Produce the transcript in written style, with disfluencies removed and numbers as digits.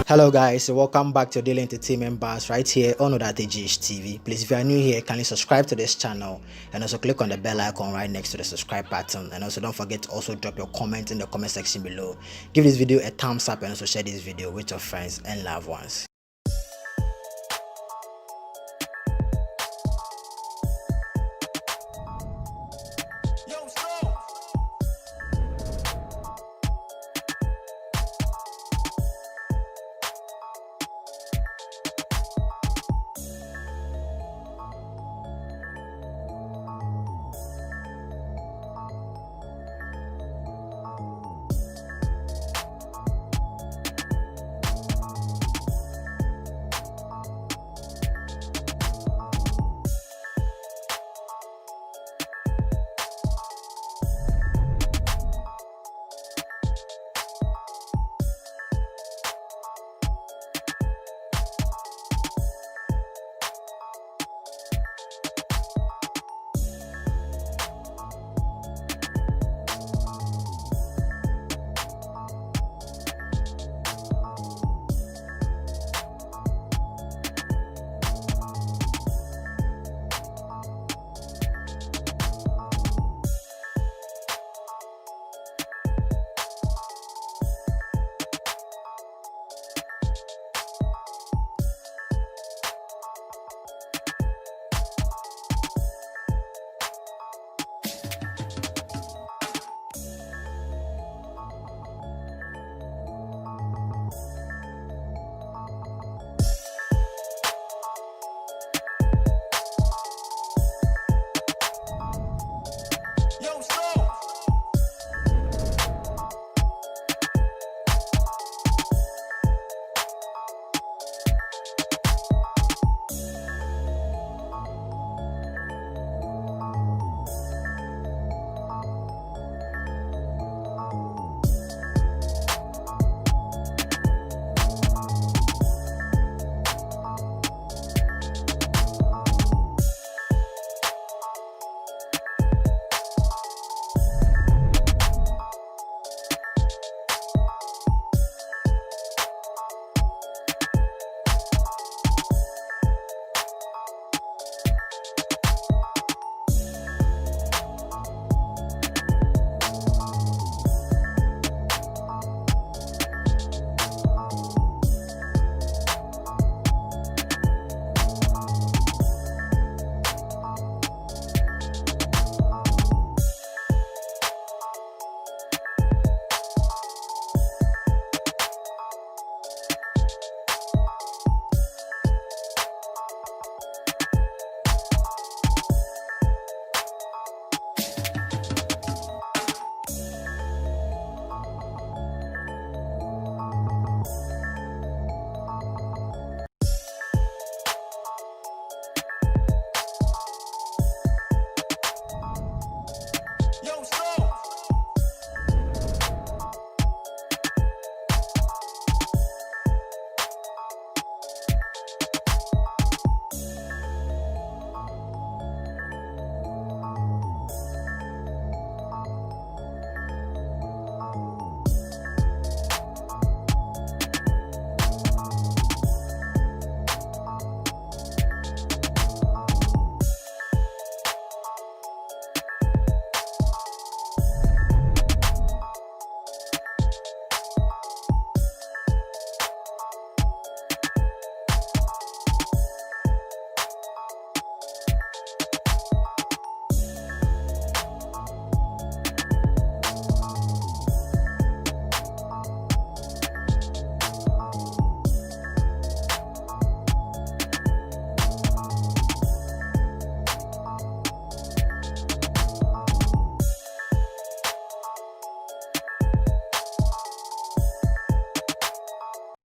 Hello guys, welcome back to Daily Entertainment Bars right here on GH TV. Please, if you are new here, kindly subscribe to this channel and also click on the bell icon right next to the subscribe button. And also don't forget to also drop your comment in the comment section below. Give this video a thumbs up and also share this video with your friends and loved ones. Yo,